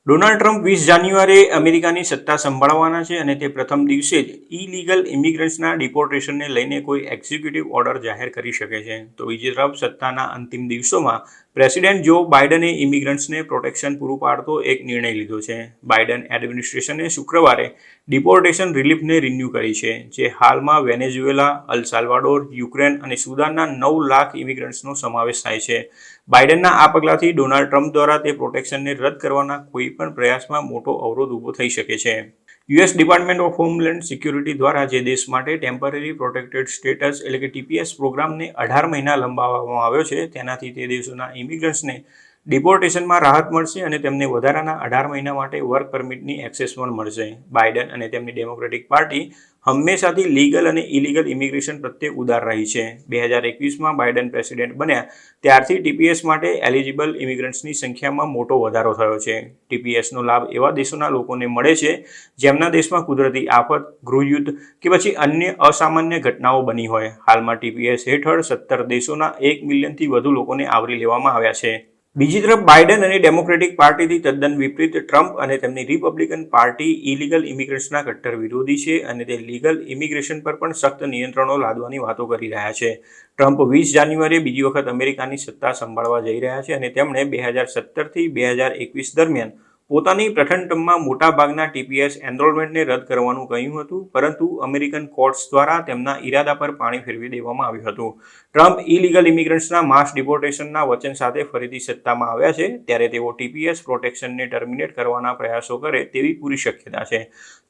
Donald Trump 20 જાન્યુઆરીએ અમેરિકાની સત્તા સંભાળવાના છે અને તે પ્રથમ દિવસે જ ઇલીગલ ઇમિગ્રન્ટ્સના ડિપોર્ટેશનને લઈને કોઈ એક્ઝિક્યુટિવ ઓર્ડર જાહેર કરી શકે છે. તો બીજી તરફ સત્તાના અંતિમ દિવસોમાં પ્રેસિડેન્ટ જો બાઇડને ઇમિગ્રન્ટ્સને પ્રોટેક્શન પૂરું પાડતો એક નિર્ણય લીધો છે. બાઇડન એડમિનિસ્ટ્રેશને શુક્રવારે ડિપોર્ટેશન રિલીફને રિન્યૂ કરી છે, જે હાલમાં વેનેઝુએલા, અલ સાલ્વાડોર, યુક્રેન અને સુદાનના 9 લાખ ઇમિગ્રન્ટ્સનો સમાવેશ થાય છે. બાઇડનના આ પગલાંથી ડોનાલ્ડ ટ્રમ્પ દ્વારા તે પ્રોટેક્શનને રદ કરવાના કોઈપણ પ્રયાસમાં મોટો અવરોધ ઊભો થઈ શકે છે. US department of homeland security દ્વારા જે દેશ માટે ટેમ્પરરી પ્રોટેક્ટેડ સ્ટેટસ એટલે કે TPS પ્રોગ્રામને 18 મહિના લંબાવવામાં આવ્યો છે, તેનાથી તે દેશોના ઇમિગ્રન્ટ્સને ડિપોર્ટેશનમાં રાહત મળશે અને તેમને વધારાના 18 મહિના માટે વર્ક પરમિટની એક્સેસ પણ મળશે. બાઇડન અને તેમની ડેમોક્રેટિક પાર્ટી હંમેશાથી લીગલ અને ઇલીગલ ઇમિગ્રેશન પ્રત્યે ઉદાર રહી છે. 2021માં બાઇડન પ્રેસિડેન્ટ બન્યા ત્યારથી TPS માટે એલિજિબલ ઇમિગ્રન્ટ્સની સંખ્યામાં મોટો વધારો થયો છે. TPSનો લાભ એવા દેશોના લોકોને મળે છે જેમના દેશમાં કુદરતી આફત, ગૃહયુદ્ધ કે પછી અન્ય અસામાન્ય ઘટનાઓ બની હોય. હાલમાં TPS હેઠળ 17 દેશોના 1 મિલિયનથી વધુ લોકોને આવરી લેવામાં આવ્યા છે. બીજી તરફ બાઇડન અને ડેમોક્રેટિક પાર્ટીથી તદ્દન વિપરીત ટ્રમ્પ અને તેમની રિપબ્લિકન પાર્ટી ઇલીગલ ઇમિગ્રન્ટ્સના કટ્ટર વિરોધી છે અને તે લીગલ ઇમિગ્રેશન પર પણ સખ્ત નિયંત્રણો લાદવાની વાતો કરી રહ્યા છે. ટ્રમ્પ 20 જાન્યુઆરીએ બીજી વખત અમેરિકાની સત્તા સંભાળવા જઈ રહ્યા છે અને તેમણે 2017થી 2021 દરમિયાન પોતાની પ્રથમ ટર્મમાં મોટાભાગના TPS એનરોલમેન્ટને રદ કરવાનું કહ્યું હતું, પરંતુ અમેરિકન કોર્ટ્સ દ્વારા તેમના ઇરાદા પર પાણી ફેરવી દેવામાં આવ્યું હતું. ટ્રમ્પ ઇલીગલ ઇમિગ્રન્ટ્સના માસ ડિપોર્ટેશનના વચન સાથે ફરીથી સત્તામાં આવ્યા છે, ત્યારે તેઓ TPS પ્રોટેક્શનને ટર્મિનેટ કરવાના પ્રયાસો કરે તેવી પૂરી શક્યતા છે.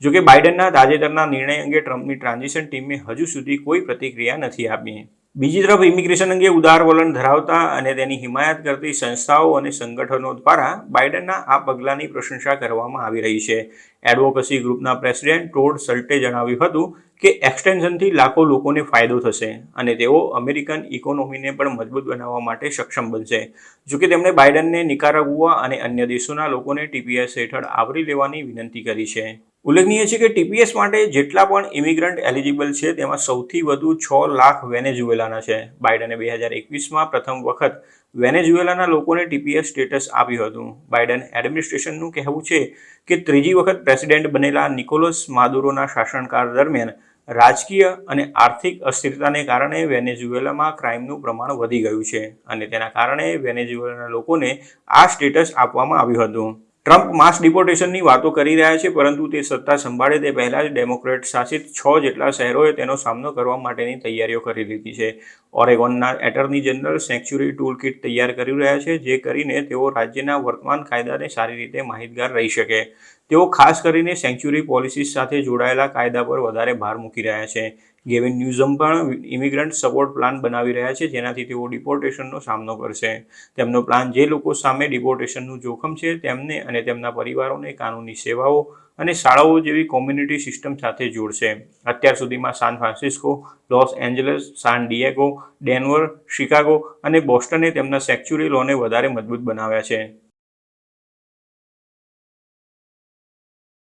જોકે બાઇડનના તાજેતરના નિર્ણય અંગે ટ્રમ્પની ટ્રાન્ઝિશન ટીમે હજુ સુધી કોઈ પ્રતિક્રિયા નથી આપી. બીજી તરફ ઇમિગ્રેશન અંગે ઉદાર વલણ ધરાવતા અને તેની હિમાયત કરતી સંસ્થાઓ અને સંગઠનો દ્વારા બાઇડનના આ પગલાંની પ્રશંસા કરવામાં આવી રહી છે. એડવોકસી ગ્રુપના પ્રેસિડેન્ટ ટોડ સલ્ટે જણાવ્યું હતું કે એક્સટેન્શનથી લાખો લોકોને ફાયદો થશે અને તેઓ અમેરિકન ઇકોનોમીને પણ મજબૂત બનાવવા માટે સક્ષમ બનશે. જોકે તેમણે બાઇડનને નિકારાગુઆ અને અન્ય દેશોના લોકોને TPS હેઠળ આવરી લેવાની વિનંતી કરી છે. ઉલ્લેખનીય છે કે TPS માટે જેટલા પણ ઇમિગ્રન્ટ એલિજિબલ છે તેમાં સૌથી વધુ 6 લાખ વેનેઝુએલાના છે. બાઇડને 2021માં પ્રથમ વખત વેનેઝુએલાના લોકોને TPS સ્ટેટસ આપ્યું હતું. બાઇડન એડમિનિસ્ટ્રેશનનું કહેવું છે કે ત્રીજી વખત પ્રેસિડેન્ટ બનેલા નિકોલસ માદુરોના શાસનકાળ દરમિયાન રાજકીય અને આર્થિક અસ્થિરતાને કારણે વેનેઝુએલામાં ક્રાઇમનું પ્રમાણ વધી ગયું છે અને તેના કારણે વેનેઝુએલાના લોકોને આ સ્ટેટસ આપવામાં આવ્યું હતું. ટ્રમ્પ માસ ડિપોર્ટેશનની વાતો કરી રહ્યા છે, પરંતુ તે સત્તા સંભાળે તે પહેલાં જ ડેમોક્રેટ શાસિત 6 જેટલા શહેરોએ તેનો સામનો કરવા માટેની તૈયારીઓ કરી લીધી છે. ઓરેગોનના attorney general sanctuary tool kit તૈયાર કરી રહ્યા છે, જે કરીને તેઓ રાજ્યના વર્તમાન કાયદાને સારી રીતે માહિતગાર રહી શકે. તેઓ ખાસ કરીને સેન્ચ્યુરી પોલિસીસ સાથે જોડાયેલા કાયદા પર વધારે ભાર મૂકી રહ્યા છે. ગેવિન ન્યુઝમ પણ ઇમિગ્રન્ટ સપોર્ટ પ્લાન બનાવી રહ્યા છે, જેનાથી તેઓ ડિપોર્ટેશનનો સામનો કરશે. તેમનો પ્લાન જે લોકો સામે ડિપોર્ટેશનનું જોખમ છે તેમને અને તેમના પરિવારોને કાનૂની સેવાઓ અને શાળાઓ જેવી કોમ્યુનિટી સિસ્ટમ સાથે જોડશે. અત્યાર સુધીમાં San Francisco, Los Angeles, San Diego, Denver, Chicago અને બોસ્ટને તેમના સેન્ચ્યુરી લોને વધારે મજબૂત બનાવ્યા છે.